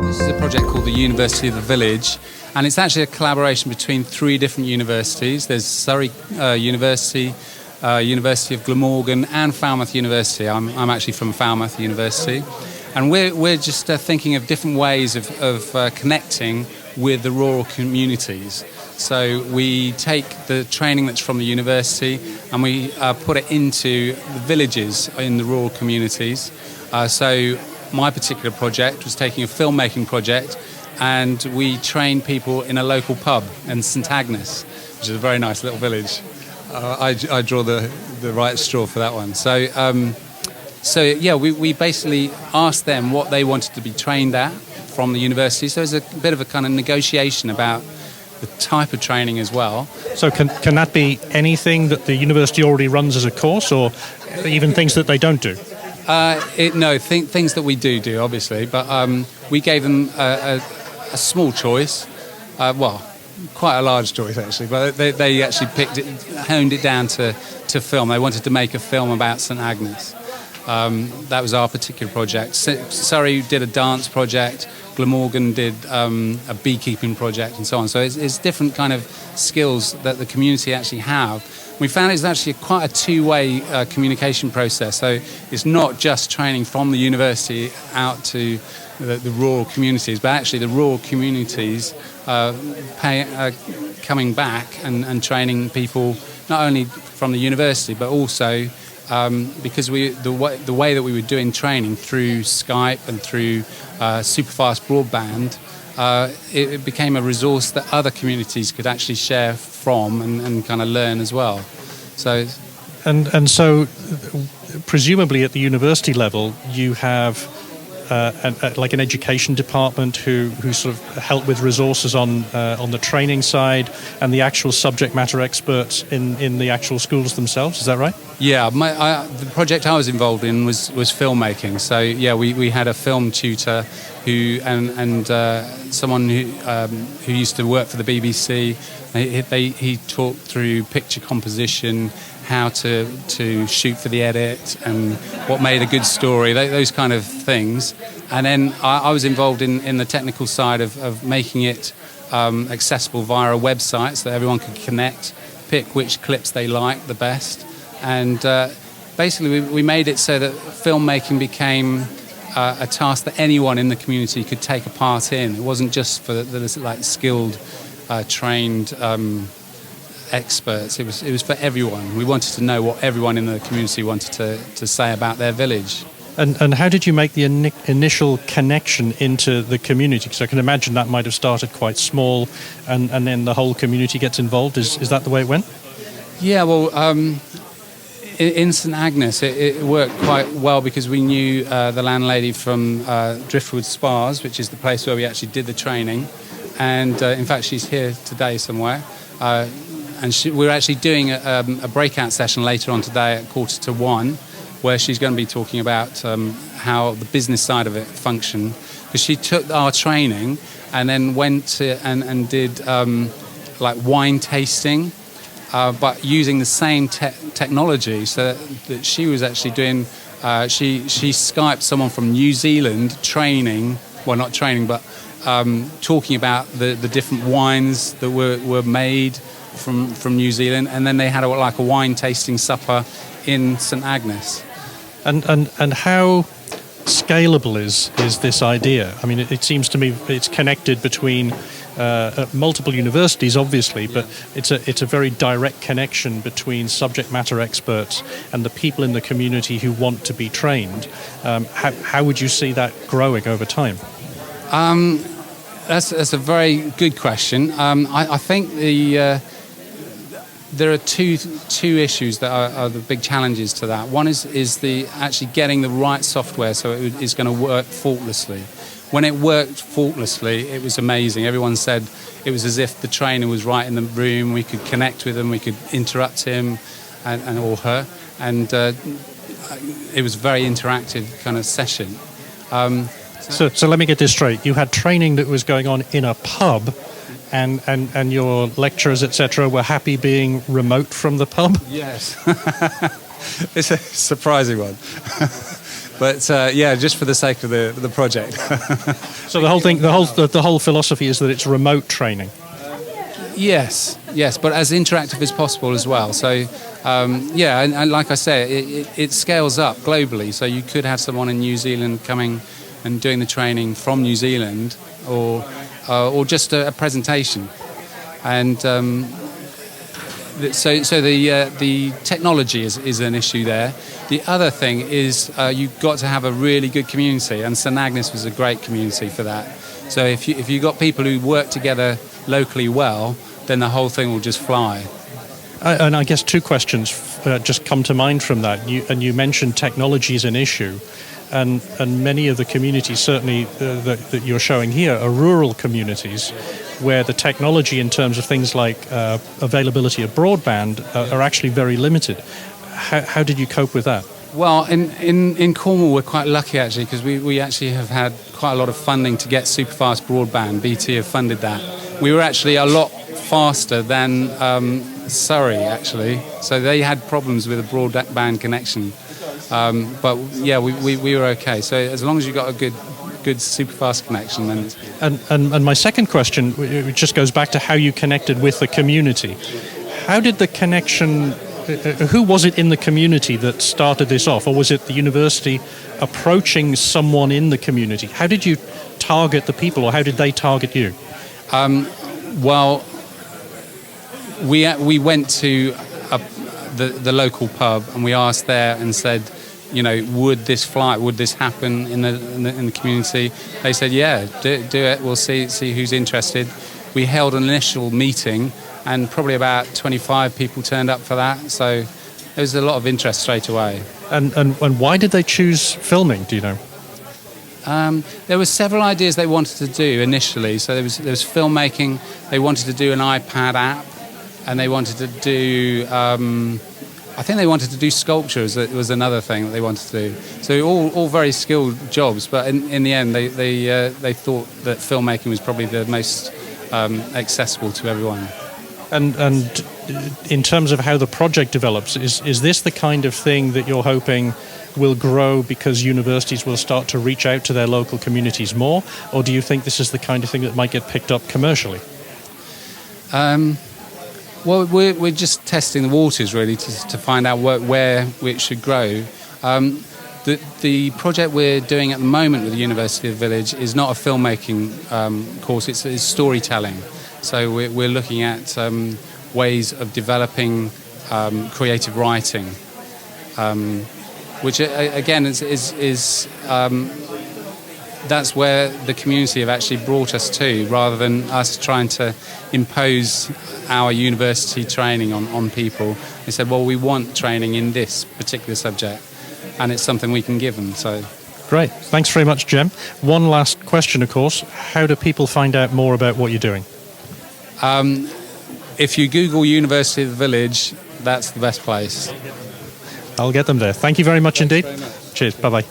This is a project called the University of the Village, and it's actually a collaboration between three different universities. There's Surrey University, University of Glamorgan, and Falmouth University. I'm actually from Falmouth University, and we're just thinking of different ways of connecting with the rural communities. So we take the training that's from the university and we put it into the villages in the rural communities. So my particular project was taking a filmmaking project, and we trained people in a local pub in St Agnes, which is a very nice little village. I draw the right straw for that one. So yeah, we basically asked them what they wanted to be trained at from the university. So it's a bit of a kind of negotiation about the type of training as well. So can that be anything that the university already runs as a course, or even things that they don't do? Things that we do, obviously, but we gave them a small choice, quite a large choice actually, but they actually honed it down to film. They wanted to make a film about St Agnes. That was our particular project. Surrey did a dance project, Glamorgan did a beekeeping project, and so on. So it's different kind of skills that the community actually have. We found it's actually quite a two-way communication process. So it's not just training from the university out to the rural communities, but actually the rural communities coming back and training people not only from the university, but also because the way that we were doing training through Skype and through superfast broadband, it became a resource that other communities could actually share from and kind of learn as well. So, so presumably at the university level, you have like an education department who sort of help with resources on the training side, and the actual subject matter experts in the actual schools themselves. Is that right? Yeah, the project I was involved in was filmmaking. So yeah, we had a film tutor who and someone who used to work for the BBC. He talked through picture composition, how to shoot for the edit, and what made a good story, those kind of things. And then I was involved in the technical side of making it accessible via a website so that everyone could connect, pick which clips they liked the best. And basically we made it so that filmmaking became a task that anyone in the community could take a part in. It wasn't just for the like skilled, trained experts. It was for everyone. We wanted to know what everyone in the community wanted to say about their village. And how did you make the initial connection into the community? Because I can imagine that might have started quite small, and then the whole community gets involved. Is that the way it went? Yeah, well, in St Agnes it worked quite well because we knew the landlady from Driftwood Spas, which is the place where we actually did the training. And in fact, she's here today somewhere. And we're actually doing a breakout session later on today at 1:45, where she's going to be talking about how the business side of it functioned. Because she took our training and then went and did like wine tasting, but using the same technology. So that she was actually doing, she Skyped someone from New Zealand not training, but talking about the different wines that were made from New Zealand, and then they had a wine tasting supper in St Agnes. And how scalable is this idea? I mean, it seems to me it's connected between multiple universities, obviously, but it's a very direct connection between subject matter experts and the people in the community who want to be trained. How would you see that growing over time? That's a very good question. I think there are two issues that are the big challenges to that. One is the actually getting the right software so it is going to work faultlessly. When it worked faultlessly, it was amazing. Everyone said it was as if the trainer was right in the room. We could connect with him, we could interrupt him and or her, and it was a very interactive kind of session. So let me get this straight. You had training that was going on in a pub, and your lecturers, etc., were happy being remote from the pub? Yes. It's a surprising one. But yeah, just for the sake of the project. So the whole thing, the whole philosophy is that it's remote training. Yes, but as interactive as possible as well. So, yeah, and like I say, it scales up globally. So you could have someone in New Zealand coming and doing the training from New Zealand, or just a presentation. And so the technology is an issue there. The other thing is you've got to have a really good community, and St Agnes was a great community for that. So if you got people who work together locally well, then the whole thing will just fly. And I guess two questions just come to mind from that. You mentioned technology is an issue, and many of the communities, certainly that you're showing here, are rural communities where the technology in terms of things like availability of broadband are actually very limited. How did you cope with that? Well, in Cornwall, we're quite lucky, actually, because we actually have had quite a lot of funding to get super fast broadband. BT have funded that. We were actually a lot faster than Surrey, actually. So they had problems with a broadband connection. But yeah, we were okay. So as long as you got a good super fast connection, then. And my second question, it just goes back to how you connected with the community. How did the connection? Who was it in the community that started this off, or was it the university approaching someone in the community? How did you target the people, or how did they target you? Well, we went to the local pub, and we asked there and said, would this happen in the community? They said, yeah, do it. We'll see who's interested. We held an initial meeting, and probably about 25 people turned up for that. So there was a lot of interest straight away. And why did they choose filming? Do you know? There were several ideas they wanted to do initially. So there was filmmaking. They wanted to do an iPad app, and they wanted to do. I think they wanted to do sculptures. It was another thing that they wanted to do. So all very skilled jobs. But in the end, they thought that filmmaking was probably the most accessible to everyone. And in terms of how the project develops, is this the kind of thing that you're hoping will grow because universities will start to reach out to their local communities more, or do you think this is the kind of thing that might get picked up commercially? Well, we're just testing the waters really to find out where it should grow. The project we're doing at the moment with the University of the Village is not a filmmaking course; it's storytelling. So we're looking at ways of developing creative writing, which again is that's where the community have actually brought us to, rather than us trying to impose our university training on people. They said, well, we want training in this particular subject, and it's something we can give them. So. Great. Thanks very much, Jem. One last question, of course. How do people find out more about what you're doing? If you Google University of the Village, that's the best place. I'll get them there. Thank you very much indeed. Very much. Cheers. Bye-bye.